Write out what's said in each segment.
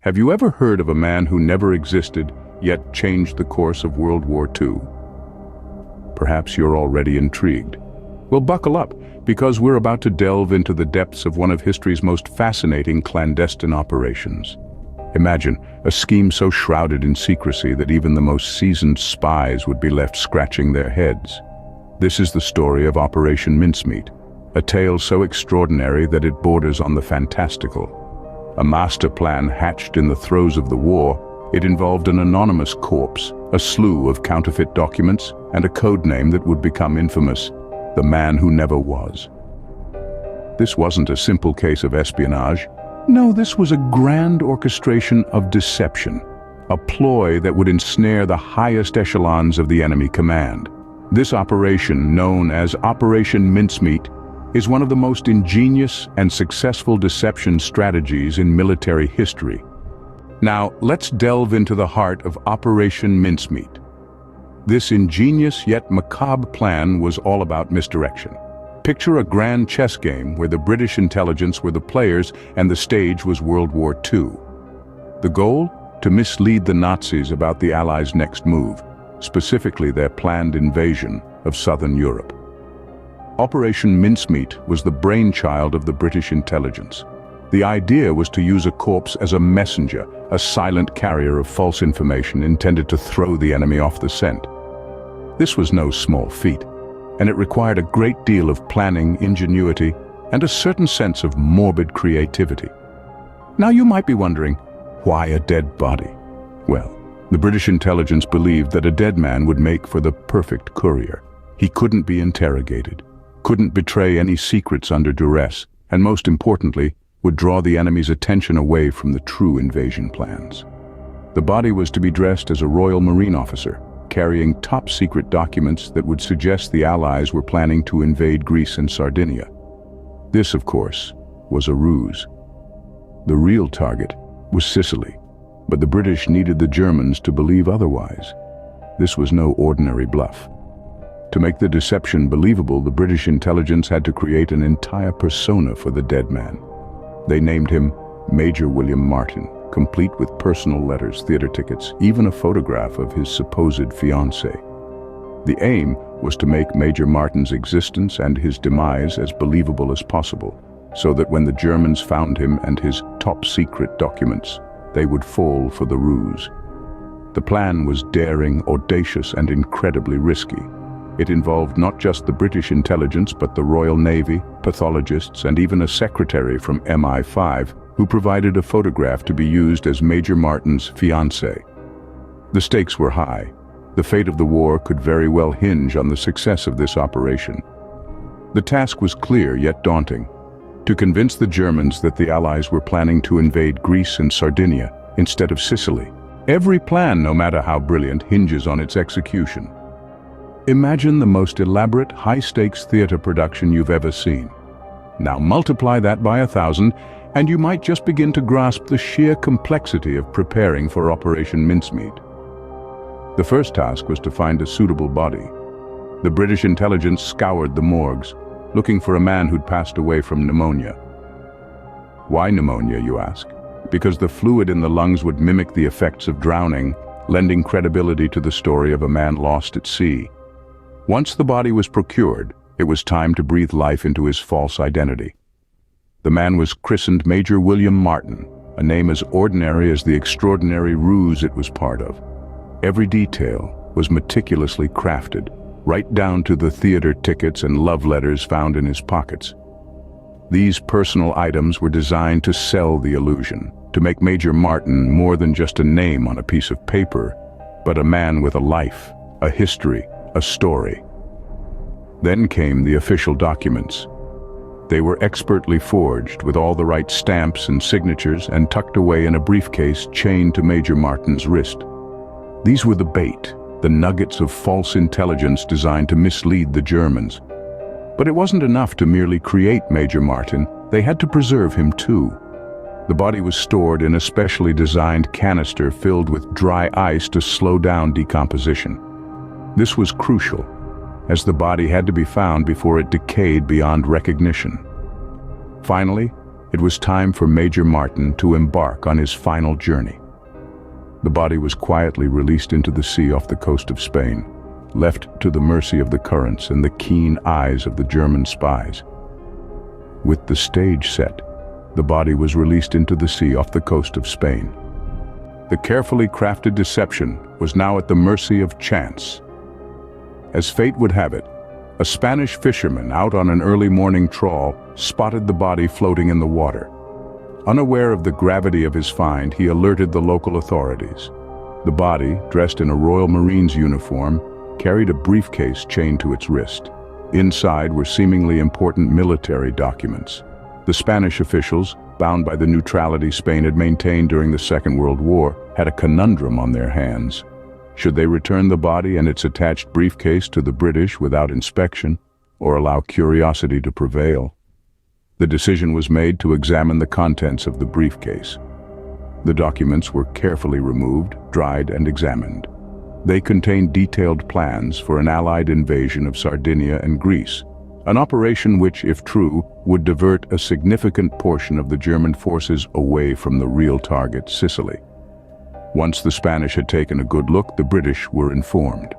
Have you ever heard of a man who never existed, yet changed the course of World War II? Perhaps you're already intrigued. Well, buckle up, because we're about to delve into the depths of one of history's most fascinating clandestine operations. Imagine a scheme so shrouded in secrecy that even the most seasoned spies would be left scratching their heads. This is the story of Operation Mincemeat, a tale so extraordinary that it borders on the fantastical. A master plan hatched in the throes of the war, it involved an anonymous corpse, a slew of counterfeit documents, and a code name that would become infamous, the man who never was. This wasn't a simple case of espionage. No, this was a grand orchestration of deception, a ploy that would ensnare the highest echelons of the enemy command. This operation, known as Operation Mincemeat, is one of the most ingenious and successful deception strategies in military history. Now, let's delve into the heart of Operation Mincemeat. This ingenious yet macabre plan was all about misdirection. Picture a grand chess game where the British intelligence were the players and the stage was World War II. The goal? To mislead the Nazis about the Allies' next move, specifically their planned invasion of southern Europe. Operation Mincemeat was the brainchild of the British intelligence. The idea was to use a corpse as a messenger, a silent carrier of false information intended to throw the enemy off the scent. This was no small feat, and it required a great deal of planning, ingenuity, and a certain sense of morbid creativity. Now you might be wondering, why a dead body? Well, the British intelligence believed that a dead man would make for the perfect courier. He couldn't be interrogated, couldn't betray any secrets under duress, and most importantly, would draw the enemy's attention away from the true invasion plans. The body was to be dressed as a Royal Marine officer, carrying top-secret documents that would suggest the Allies were planning to invade Greece and Sardinia. This, of course, was a ruse. The real target was Sicily, but the British needed the Germans to believe otherwise. This was no ordinary bluff. To make the deception believable, the British intelligence had to create an entire persona for the dead man. They named him Major William Martin, complete with personal letters, theater tickets, even a photograph of his supposed fiancée. The aim was to make Major Martin's existence and his demise as believable as possible, so that when the Germans found him and his top-secret documents, they would fall for the ruse. The plan was daring, audacious, and incredibly risky. It involved not just the British intelligence, but the Royal Navy, pathologists, and even a secretary from MI5 who provided a photograph to be used as Major Martin's fiancée. The stakes were high. The fate of the war could very well hinge on the success of this operation. The task was clear yet daunting: to convince the Germans that the Allies were planning to invade Greece and Sardinia instead of Sicily. Every plan, no matter how brilliant, hinges on its execution. Imagine the most elaborate, high-stakes theater production you've ever seen. Now multiply that by 1,000, and you might just begin to grasp the sheer complexity of preparing for Operation Mincemeat. The first task was to find a suitable body. The British intelligence scoured the morgues, looking for a man who'd passed away from pneumonia. Why pneumonia, you ask? Because the fluid in the lungs would mimic the effects of drowning, lending credibility to the story of a man lost at sea. Once the body was procured, it was time to breathe life into his false identity. The man was christened Major William Martin, a name as ordinary as the extraordinary ruse it was part of. Every detail was meticulously crafted, right down to the theater tickets and love letters found in his pockets. These personal items were designed to sell the illusion, to make Major Martin more than just a name on a piece of paper, but a man with a life, a history, a story. Then came the official documents. They were expertly forged with all the right stamps and signatures and tucked away in a briefcase chained to Major Martin's wrist. These were the bait, the nuggets of false intelligence designed to mislead the Germans. But it wasn't enough to merely create Major Martin, they had to preserve him too. The body was stored in a specially designed canister filled with dry ice to slow down decomposition. This was crucial, as the body had to be found before it decayed beyond recognition. Finally, It was time for Major Martin to embark on his final journey. The body was quietly released into the sea off the coast of Spain, left to the mercy of the currents and the keen eyes of the German spies. With the stage set, the body was released into the sea off the coast of Spain. The carefully crafted deception was now at the mercy of chance. As fate would have it, a Spanish fisherman out on an early morning trawl spotted the body floating in the water. Unaware of the gravity of his find, he alerted the local authorities. The body, dressed in a Royal Marines uniform, carried a briefcase chained to its wrist. Inside were seemingly important military documents. The Spanish officials, bound by the neutrality Spain had maintained during the Second World War, had a conundrum on their hands. Should they return the body and its attached briefcase to the British without inspection, or allow curiosity to prevail? The decision was made to examine the contents of the briefcase. The documents were carefully removed, dried, and examined. They contained detailed plans for an Allied invasion of Sardinia and Greece, an operation which, if true, would divert a significant portion of the German forces away from the real target, Sicily. Once the Spanish had taken a good look, the British were informed.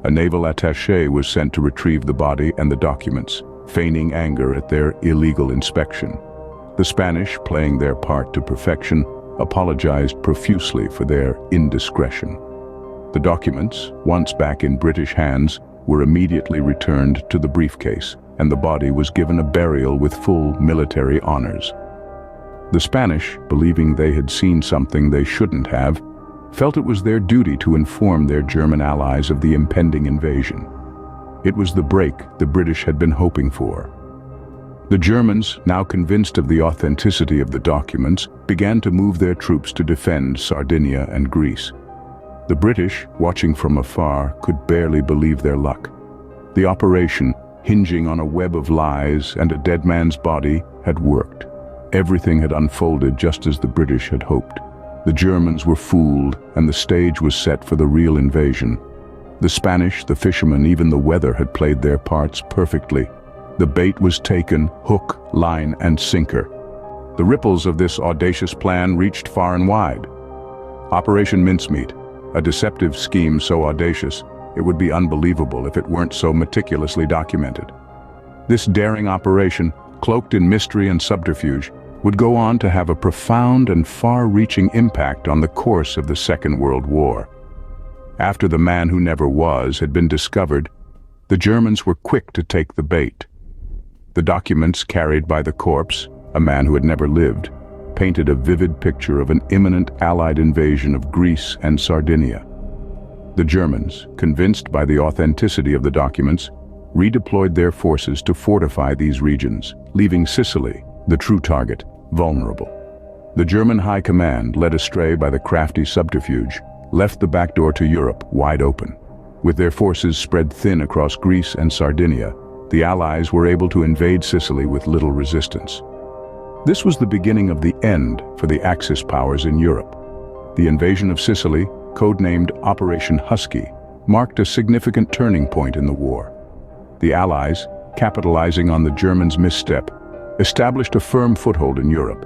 A naval attaché was sent to retrieve the body and the documents, feigning anger at their illegal inspection. The Spanish, playing their part to perfection, apologized profusely for their indiscretion. The documents, once back in British hands, were immediately returned to the briefcase, and the body was given a burial with full military honors. The Spanish, believing they had seen something they shouldn't have, felt it was their duty to inform their German allies of the impending invasion. It was the break the British had been hoping for. The Germans, now convinced of the authenticity of the documents, began to move their troops to defend Sardinia and Greece. The British, watching from afar, could barely believe their luck. The operation, hinging on a web of lies and a dead man's body, had worked. Everything had unfolded just as the British had hoped. The Germans were fooled, and the stage was set for the real invasion. The Spanish, the fishermen, even the weather had played their parts perfectly. The bait was taken, hook, line, and sinker. The ripples of this audacious plan reached far and wide. Operation Mincemeat, a deceptive scheme so audacious, it would be unbelievable if it weren't so meticulously documented. This daring operation, cloaked in mystery and subterfuge, would go on to have a profound and far-reaching impact on the course of the Second World War. After the man who never was had been discovered, the Germans were quick to take the bait. The documents carried by the corpse, a man who had never lived, painted a vivid picture of an imminent Allied invasion of Greece and Sardinia. The Germans, convinced by the authenticity of the documents, redeployed their forces to fortify these regions, leaving Sicily, the true target, vulnerable. The German High Command, led astray by the crafty subterfuge, left the back door to Europe wide open. With their forces spread thin across Greece and Sardinia, the Allies were able to invade Sicily with little resistance. This was the beginning of the end for the Axis powers in Europe. The invasion of Sicily, codenamed Operation Husky, marked a significant turning point in the war. The Allies, capitalizing on the Germans' misstep, established a firm foothold in Europe.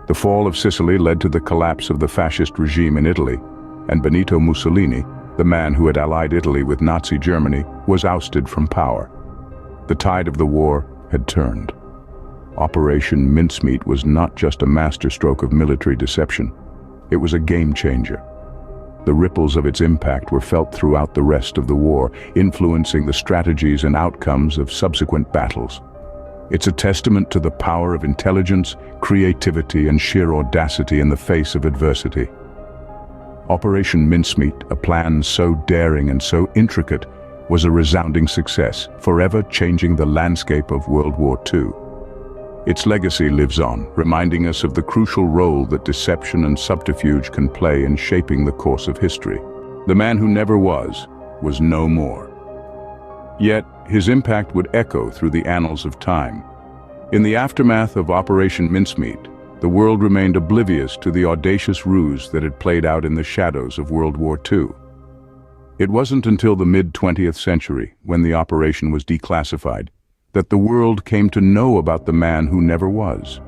The fall of Sicily led to the collapse of the fascist regime in Italy, and Benito Mussolini, the man who had allied Italy with Nazi Germany, was ousted from power. The tide of the war had turned. Operation Mincemeat was not just a masterstroke of military deception. It was a game changer. The ripples of its impact were felt throughout the rest of the war, influencing the strategies and outcomes of subsequent battles. It's a testament to the power of intelligence, creativity, and sheer audacity in the face of adversity. Operation Mincemeat, a plan so daring and so intricate, was a resounding success, forever changing the landscape of World War II. Its legacy lives on, reminding us of the crucial role that deception and subterfuge can play in shaping the course of history. The man who never was no more. Yet, his impact would echo through the annals of time. In the aftermath of Operation Mincemeat, the world remained oblivious to the audacious ruse that had played out in the shadows of World War II. It wasn't until the mid-20th century, when the operation was declassified, that the world came to know about the man who never was.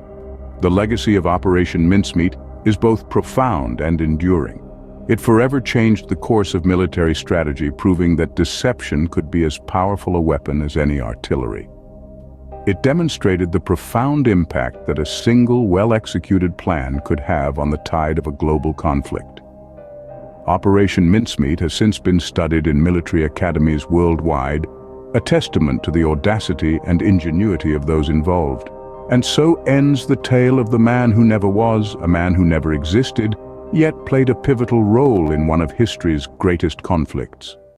The legacy of Operation Mincemeat is both profound and enduring. It forever changed the course of military strategy, proving that deception could be as powerful a weapon as any artillery. It demonstrated the profound impact that a single, well-executed plan could have on the tide of a global conflict. Operation Mincemeat has since been studied in military academies worldwide, a testament to the audacity and ingenuity of those involved. And so ends the tale of the man who never was, a man who never existed, yet played a pivotal role in one of history's greatest conflicts.